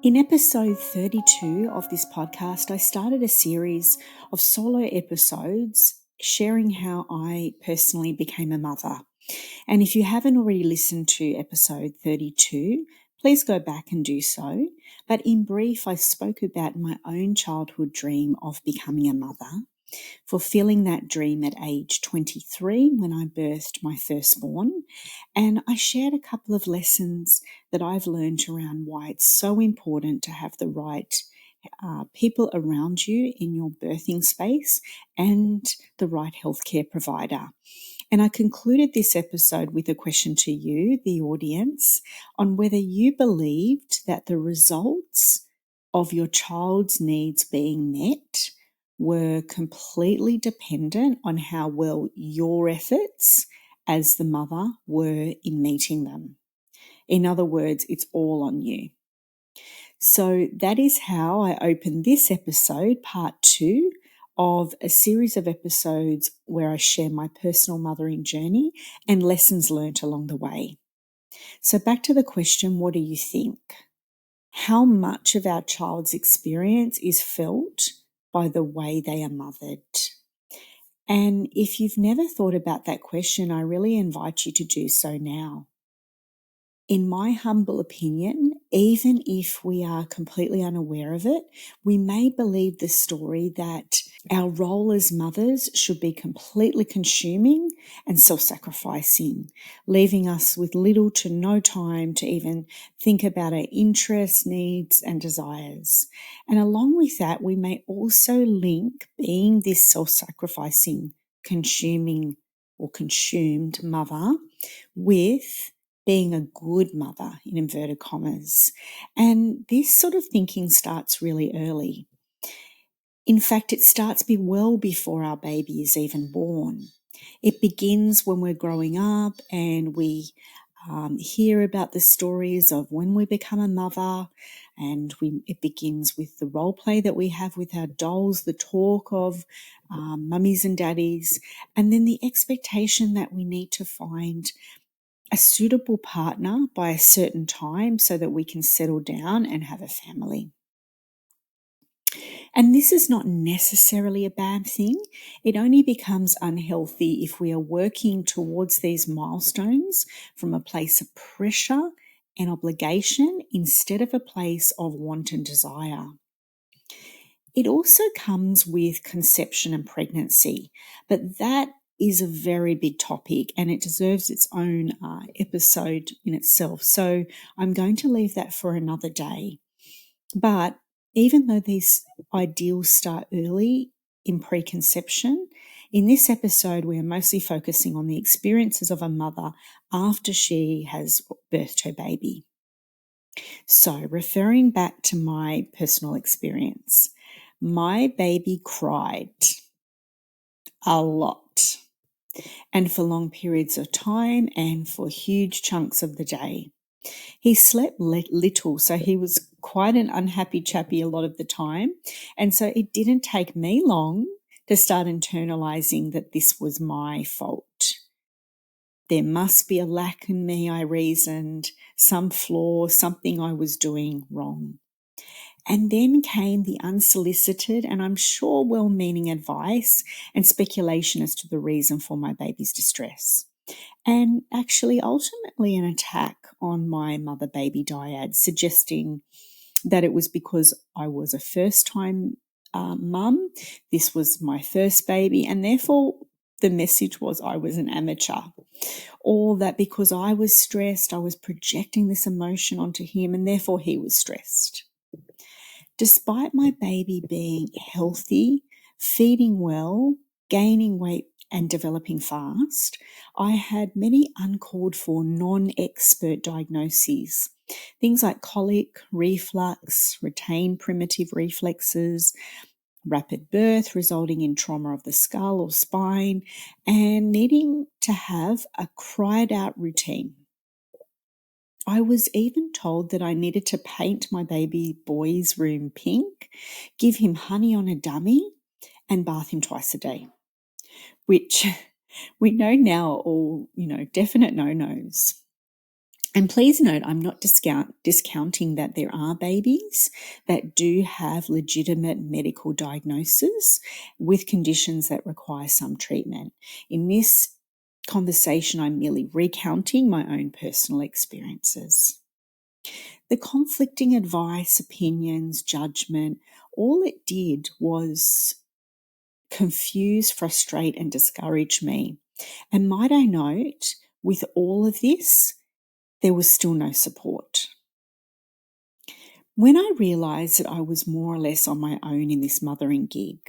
In episode 32 of this podcast, I started a series of solo episodes sharing how I personally became a mother. And if you haven't already listened to episode 32, please go back and do so. But in brief, I spoke about my own childhood dream of becoming a mother, fulfilling that dream at age 23 when I birthed my firstborn. And I shared a couple of lessons that I've learned around why it's so important to have the right people around you in your birthing space and the right healthcare provider. And I concluded this episode with a question to you, the audience, on whether you believed that the results of your child's needs being met were completely dependent on how well your efforts as the mother were in meeting them. In other words, it's all on you. So that is how I open this episode, part 2 of a series of episodes where I share my personal mothering journey and lessons learnt along the way. So back to the question, what do you think? How much of our child's experience is felt by the way they are mothered? And if you've never thought about that question, I really invite you to do so now. In my humble opinion, even if we are completely unaware of it, we may believe the story that our role as mothers should be completely consuming and self-sacrificing, leaving us with little to no time to even think about our interests, needs, and desires. And along with that, we may also link being this self-sacrificing, consuming or consumed mother with being a good mother, in inverted commas. And this sort of thinking starts really early. In fact, it starts well before our baby is even born. It begins when we're growing up and we hear about the stories of when we become a mother, and it begins with the role play that we have with our dolls, the talk of mummies and daddies, and then the expectation that we need to find a suitable partner by a certain time so that we can settle down and have a family. And this is not necessarily a bad thing. It only becomes unhealthy if we are working towards these milestones from a place of pressure and obligation instead of a place of want and desire. It also comes with conception and pregnancy, but that is a very big topic and it deserves its own episode in itself. So I'm going to leave that for another day. But even though these ideals start early in preconception, in this episode we are mostly focusing on the experiences of a mother after she has birthed her baby. So referring back to my personal experience, my baby cried a lot, and for long periods of time and for huge chunks of the day. He slept little, so he was quite an unhappy chappy a lot of the time. And so it didn't take me long to start internalizing that this was my fault. There must be a lack in me, I reasoned, some flaw, something I was doing wrong. And then came the unsolicited and I'm sure well-meaning advice and speculation as to the reason for my baby's distress. And actually ultimately an attack on my mother-baby dyad, suggesting that it was because I was a first-time mum, this was my first baby, and therefore the message was I was an amateur, or that because I was stressed, I was projecting this emotion onto him and therefore he was stressed. Despite my baby being healthy, feeding well, gaining weight and developing fast, I had many uncalled for non-expert diagnoses. Things like colic, reflux, retained primitive reflexes, rapid birth resulting in trauma of the skull or spine, and needing to have a cried out routine. I was even told that I needed to paint my baby boy's room pink, give him honey on a dummy, and bath him twice a day, which we know now are all, definite no-nos. And please note, I'm not discounting that there are babies that do have legitimate medical diagnosis with conditions that require some treatment. In this conversation, I'm merely recounting my own personal experiences. The conflicting advice, opinions, judgment, all it did was confuse, frustrate, and discourage me. And might I note, with all of this, there was still no support. When I realised that I was more or less on my own in this mothering gig,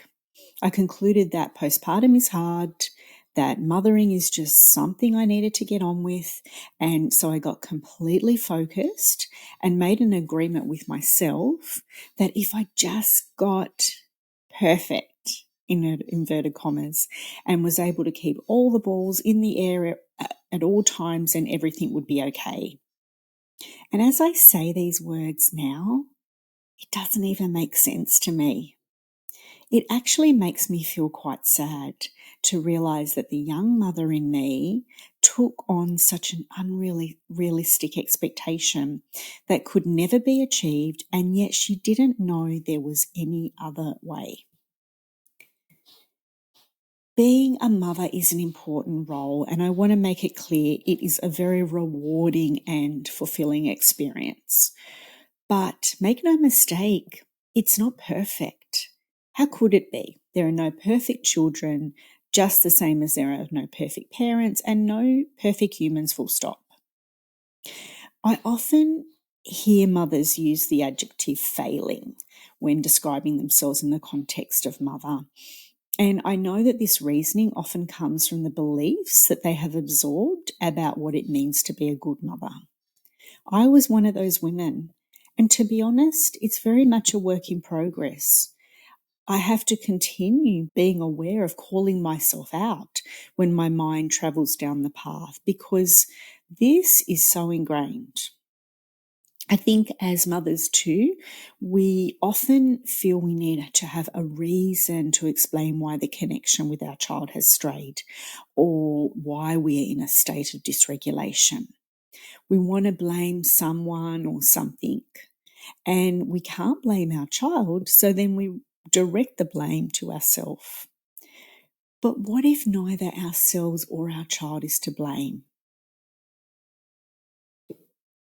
I concluded that postpartum is hard, that mothering is just something I needed to get on with. And so I got completely focused and made an agreement with myself that if I just got perfect, in inverted commas, and was able to keep all the balls in the air at all times, and everything would be okay. And as I say these words now, it doesn't even make sense to me. It actually makes me feel quite sad to realize that the young mother in me took on such an unrealistic expectation that could never be achieved, and yet she didn't know there was any other way. Being a mother is an important role, and I want to make it clear it is a very rewarding and fulfilling experience. But make no mistake, it's not perfect. How could it be? There are no perfect children, just the same as there are no perfect parents and no perfect humans, full stop. I often hear mothers use the adjective failing when describing themselves in the context of mother. And I know that this reasoning often comes from the beliefs that they have absorbed about what it means to be a good mother. I was one of those women. And to be honest, it's very much a work in progress. I have to continue being aware of calling myself out when my mind travels down the path, because this is so ingrained. I think as mothers too, we often feel we need to have a reason to explain why the connection with our child has strayed or why we're in a state of dysregulation. We want to blame someone or something, and we can't blame our child, so then we direct the blame to ourselves. But what if neither ourselves or our child is to blame?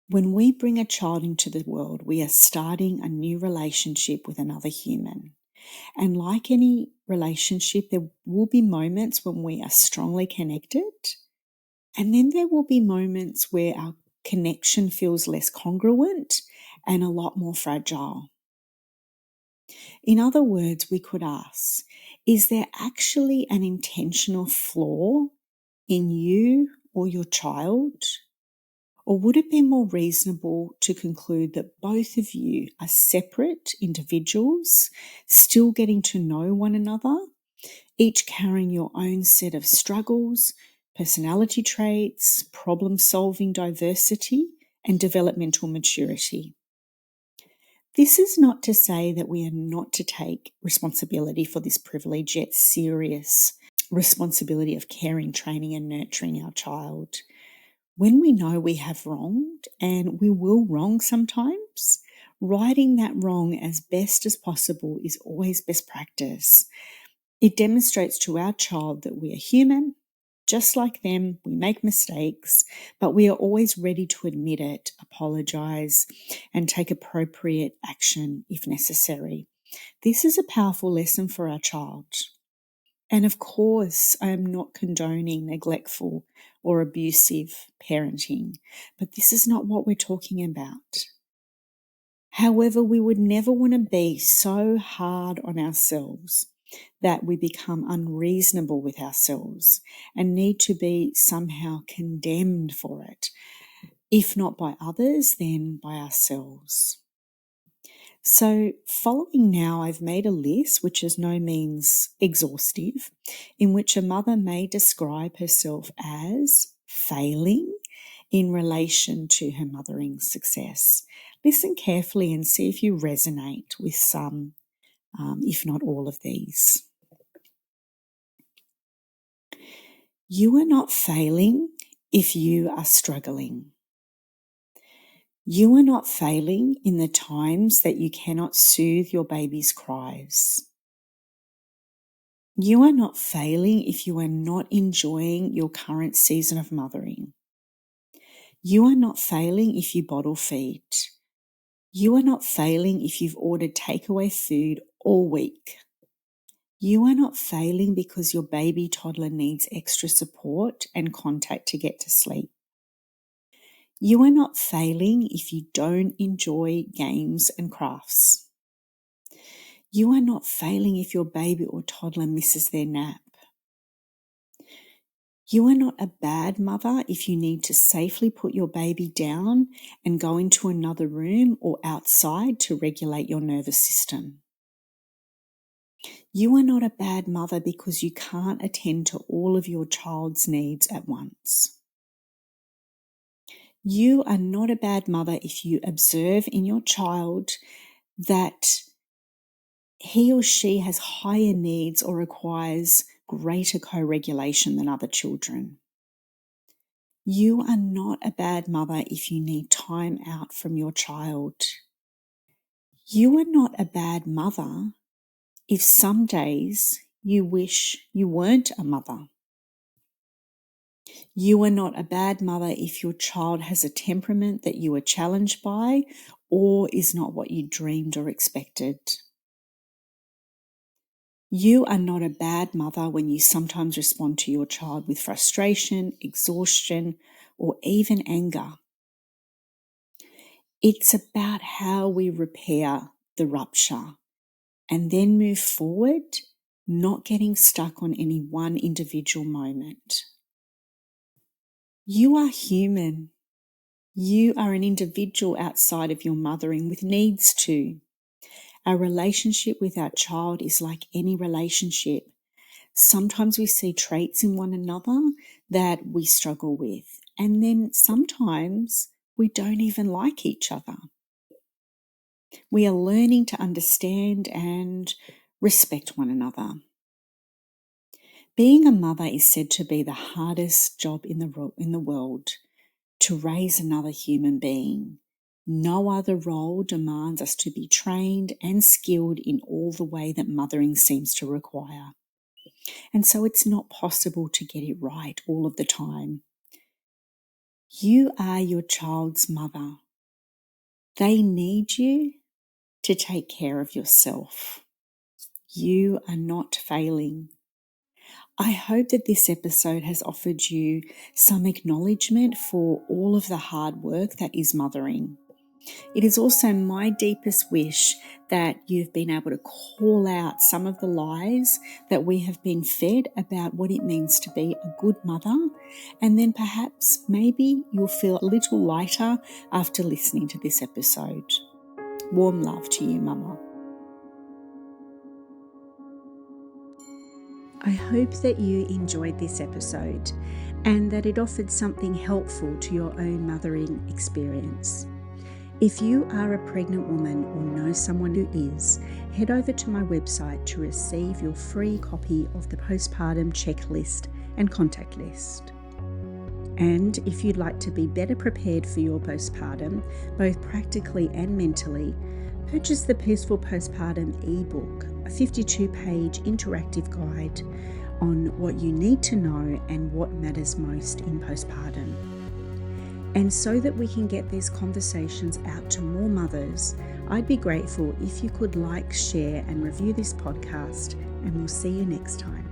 When we bring a child into the world, we are starting a new relationship with another human. And like any relationship, there will be moments when we are strongly connected, and then there will be moments where our connection feels less congruent and a lot more fragile. In other words, we could ask, is there actually an intentional flaw in you or your child? Or would it be more reasonable to conclude that both of you are separate individuals, still getting to know one another, each carrying your own set of struggles, personality traits, problem-solving diversity, and developmental maturity? This is not to say that we are not to take responsibility for this privilege, yet serious responsibility of caring, training, and nurturing our child. When we know we have wronged, and we will wrong sometimes, righting that wrong as best as possible is always best practice. It demonstrates to our child that we are human. Just like them, we make mistakes, but we are always ready to admit it, apologize, and take appropriate action if necessary. This is a powerful lesson for our child. And of course, I am not condoning neglectful or abusive parenting, but this is not what we're talking about. However, we would never want to be so hard on ourselves that we become unreasonable with ourselves and need to be somehow condemned for it. If not by others, then by ourselves. So following now, I've made a list, which is no means exhaustive, in which a mother may describe herself as failing in relation to her mothering success. Listen carefully and see if you resonate with some, if not all of these. You are not failing if you are struggling. You are not failing in the times that you cannot soothe your baby's cries. You are not failing if you are not enjoying your current season of mothering. You are not failing if you bottle feed. You are not failing if you've ordered takeaway food all week. You are not failing because your baby toddler needs extra support and contact to get to sleep. You are not failing if you don't enjoy games and crafts. You are not failing if your baby or toddler misses their nap. You are not a bad mother if you need to safely put your baby down and go into another room or outside to regulate your nervous system. You are not a bad mother because you can't attend to all of your child's needs at once. You are not a bad mother if you observe in your child that he or she has higher needs or requires greater co-regulation than other children. You are not a bad mother if you need time out from your child. You are not a bad mother if some days you wish you weren't a mother. You are not a bad mother if your child has a temperament that you are challenged by or is not what you dreamed or expected. You are not a bad mother when you sometimes respond to your child with frustration, exhaustion, or even anger. It's about how we repair the rupture and then move forward, not getting stuck on any one individual moment. You are human. You are an individual outside of your mothering with needs too. Our relationship with our child is like any relationship. Sometimes we see traits in one another that we struggle with, and then sometimes we don't even like each other. We are learning to understand and respect one another. Being a mother is said to be the hardest job in the world, to raise another human being. No other role demands us to be trained and skilled in all the way that mothering seems to require. And so it's not possible to get it right all of the time. You are your child's mother. They need you to take care of yourself. You are not failing. I hope that this episode has offered you some acknowledgement for all of the hard work that is mothering. It is also my deepest wish that you've been able to call out some of the lies that we have been fed about what it means to be a good mother, and then perhaps maybe you'll feel a little lighter after listening to this episode. Warm love to you, Mama. I hope that you enjoyed this episode and that it offered something helpful to your own mothering experience. If you are a pregnant woman or know someone who is, head over to my website to receive your free copy of the postpartum checklist and contact list. And if you'd like to be better prepared for your postpartum, both practically and mentally, purchase the Peaceful Postpartum ebook, a 52-page interactive guide on what you need to know and what matters most in postpartum. And so that we can get these conversations out to more mothers, I'd be grateful if you could like, share, and review this podcast, and we'll see you next time.